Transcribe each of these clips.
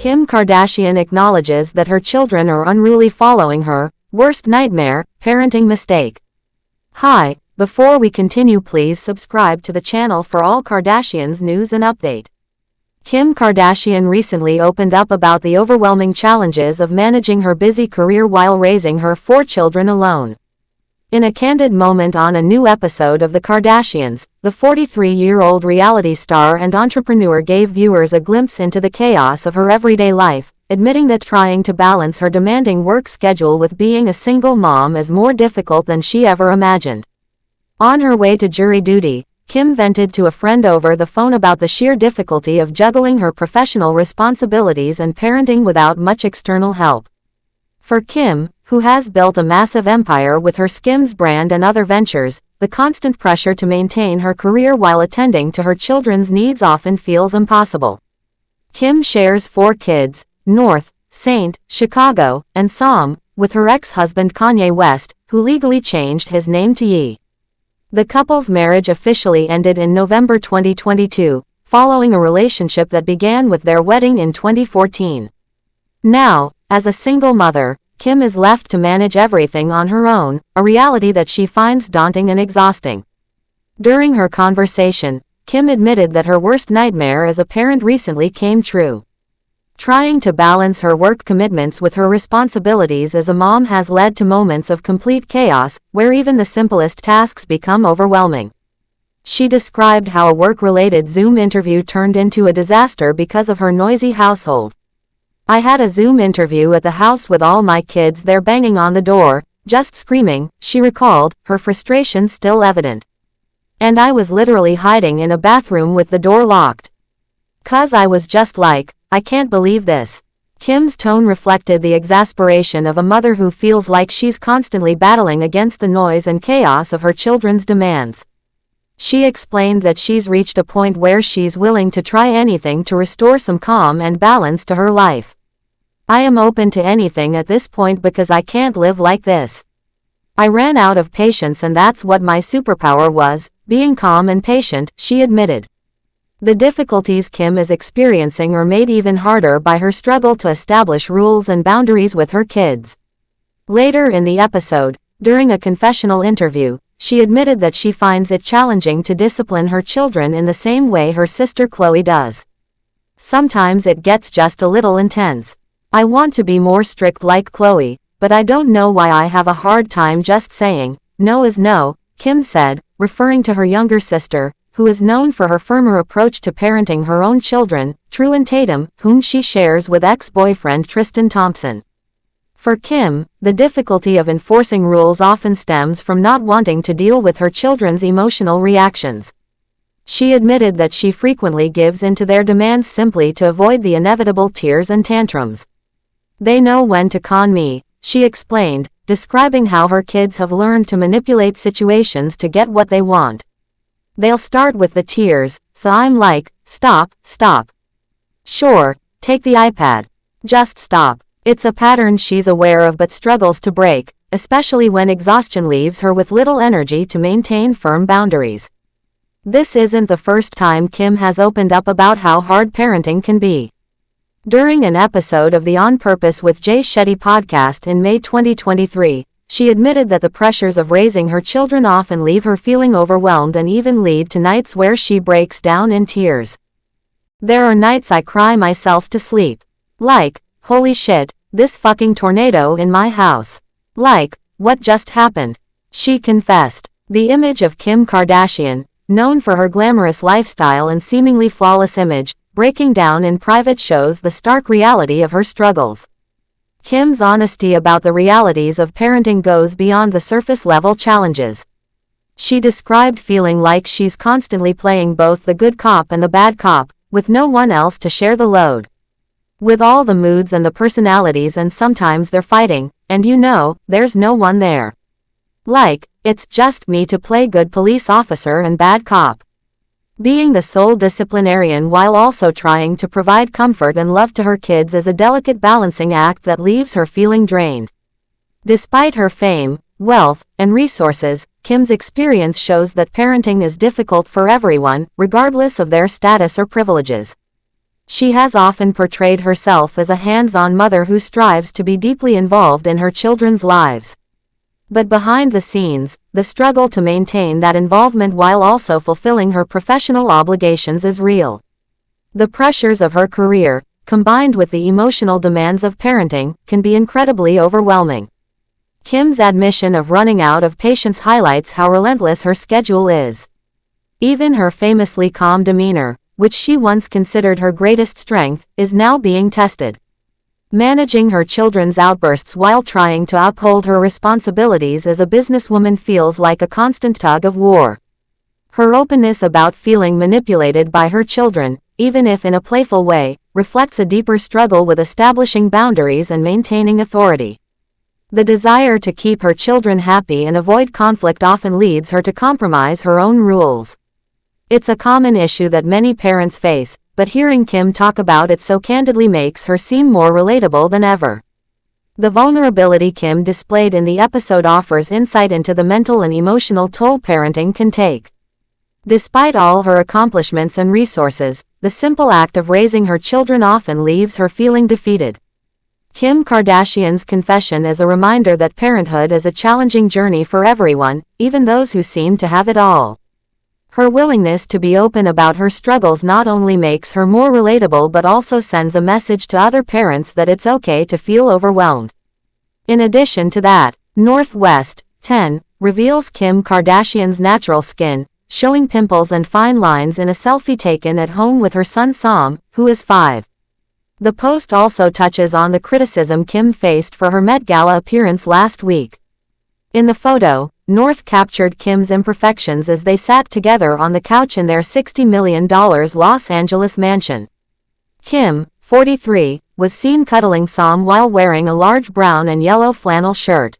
Kim Kardashian acknowledges that her children are unruly following her worst nightmare, parenting mistake. Hi, before we continue, please subscribe to the channel for all Kardashians news and update. Kim Kardashian recently opened up about the overwhelming challenges of managing her busy career while raising her 4 children alone. In a candid moment on a new episode of The Kardashians, the 43-year-old reality star and entrepreneur gave viewers a glimpse into the chaos of her everyday life, admitting that trying to balance her demanding work schedule with being a single mom is more difficult than she ever imagined. On her way to jury duty, Kim vented to a friend over the phone about the sheer difficulty of juggling her professional responsibilities and parenting without much external help. For Kim, who has built a massive empire with her Skims brand and other ventures, the constant pressure to maintain her career while attending to her children's needs often feels impossible. Kim shares 4 kids, North, Saint, Chicago, and Psalm, with her ex-husband Kanye West, who legally changed his name to Ye. The couple's marriage officially ended in November 2022, following a relationship that began with their wedding in 2014. Now, as a single mother, Kim is left to manage everything on her own, a reality that she finds daunting and exhausting. During her conversation, Kim admitted that her worst nightmare as a parent recently came true. Trying to balance her work commitments with her responsibilities as a mom has led to moments of complete chaos, where even the simplest tasks become overwhelming. She described how a work-related Zoom interview turned into a disaster because of her noisy household. "I had a Zoom interview at the house with all my kids there banging on the door, just screaming," she recalled, her frustration still evident. "And I was literally hiding in a bathroom with the door locked. 'Cause I was just like, I can't believe this." Kim's tone reflected the exasperation of a mother who feels like she's constantly battling against the noise and chaos of her children's demands. She explained that she's reached a point where she's willing to try anything to restore some calm and balance to her life. "I am open to anything at this point because I can't live like this. I ran out of patience and that's what my superpower was, being calm and patient," she admitted. The difficulties Kim is experiencing are made even harder by her struggle to establish rules and boundaries with her kids. Later in the episode, during a confessional interview, she admitted that she finds it challenging to discipline her children in the same way her sister Khloe does. "Sometimes it gets just a little intense. I want to be more strict like Khloe, but I don't know why I have a hard time just saying, no is no," Kim said, referring to her younger sister, who is known for her firmer approach to parenting her own children, True Tatum, whom she shares with ex-boyfriend Tristan Thompson. For Kim, the difficulty of enforcing rules often stems from not wanting to deal with her children's emotional reactions. She admitted that she frequently gives in to their demands simply to avoid the inevitable tears and tantrums. "They know when to con me," she explained, describing how her kids have learned to manipulate situations to get what they want. "They'll start with the tears, so I'm like, stop, stop. Sure, take the iPad. Just stop." It's a pattern she's aware of but struggles to break, especially when exhaustion leaves her with little energy to maintain firm boundaries. This isn't the first time Kim has opened up about how hard parenting can be. During an episode of the On Purpose with Jay Shetty podcast in May 2023, she admitted that the pressures of raising her children often leave her feeling overwhelmed and even lead to nights where she breaks down in tears. "There are nights I cry myself to sleep. Like, holy shit, this fucking tornado in my house. Like, what just happened?" she confessed. The image of Kim Kardashian, known for her glamorous lifestyle and seemingly flawless image, breaking down in private shows the stark reality of her struggles. Kim's honesty about the realities of parenting goes beyond the surface-level challenges. She described feeling like she's constantly playing both the good cop and the bad cop, with no one else to share the load. "With all the moods and the personalities and sometimes they're fighting, and there's no one there. Like, it's just me to play good police officer and bad cop. Being the sole disciplinarian while also trying to provide comfort and love to her kids is a delicate balancing act that leaves her feeling drained." Despite her fame, wealth, and resources, Kim's experience shows that parenting is difficult for everyone, regardless of their status or privileges. She has often portrayed herself as a hands-on mother who strives to be deeply involved in her children's lives. But behind the scenes, the struggle to maintain that involvement while also fulfilling her professional obligations is real. The pressures of her career, combined with the emotional demands of parenting, can be incredibly overwhelming. Kim's admission of running out of patience highlights how relentless her schedule is. Even her famously calm demeanor, which she once considered her greatest strength, is now being tested. Managing her children's outbursts while trying to uphold her responsibilities as a businesswoman feels like a constant tug of war. Her openness about feeling manipulated by her children, even if in a playful way, reflects a deeper struggle with establishing boundaries and maintaining authority. The desire to keep her children happy and avoid conflict often leads her to compromise her own rules. It's a common issue that many parents face, but hearing Kim talk about it so candidly makes her seem more relatable than ever. The vulnerability Kim displayed in the episode offers insight into the mental and emotional toll parenting can take. Despite all her accomplishments and resources, the simple act of raising her children often leaves her feeling defeated. Kim Kardashian's confession is a reminder that parenthood is a challenging journey for everyone, even those who seem to have it all. Her willingness to be open about her struggles not only makes her more relatable but also sends a message to other parents that it's okay to feel overwhelmed. In addition to that, Northwest 10 reveals Kim Kardashian's natural skin, showing pimples and fine lines in a selfie taken at home with her son Sam, who is 5. The post also touches on the criticism Kim faced for her Met Gala appearance last week. In the photo, North captured Kim's imperfections as they sat together on the couch in their $60 million Los Angeles mansion. Kim, 43, was seen cuddling Sam while wearing a large brown and yellow flannel shirt.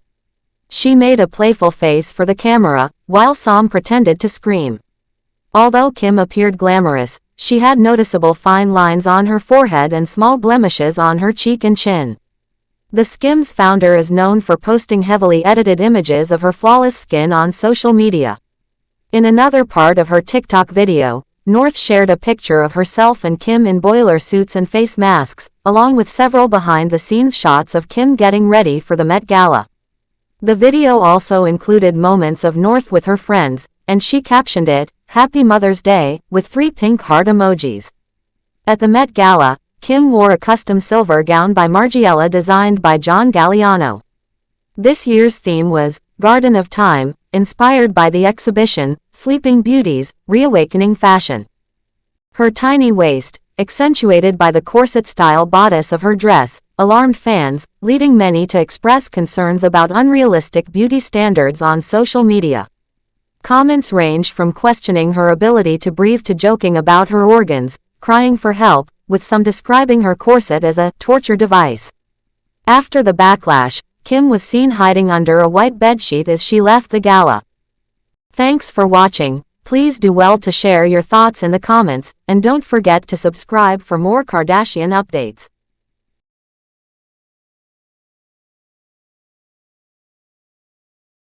She made a playful face for the camera, while Sam pretended to scream. Although Kim appeared glamorous, she had noticeable fine lines on her forehead and small blemishes on her cheek and chin. The Skims founder is known for posting heavily edited images of her flawless skin on social media. In another part of her TikTok video, North shared a picture of herself and Kim in boiler suits and face masks, along with several behind-the-scenes shots of Kim getting ready for the Met Gala. The video also included moments of North with her friends, and she captioned it, "Happy Mother's Day," with 3 pink heart emojis. At the Met Gala, Kim wore a custom silver gown by Margiela designed by John Galliano. This year's theme was Garden of Time, inspired by the exhibition Sleeping Beauties, Reawakening Fashion. Her tiny waist, accentuated by the corset-style bodice of her dress, alarmed fans, leading many to express concerns about unrealistic beauty standards on social media. Comments ranged from questioning her ability to breathe to joking about her organs, crying for help, with some describing her corset as a torture device. After the backlash, Kim was seen hiding under a white bedsheet as she left the gala. Thanks for watching. Please do well to share your thoughts in the comments, and don't forget to subscribe for more Kardashian updates.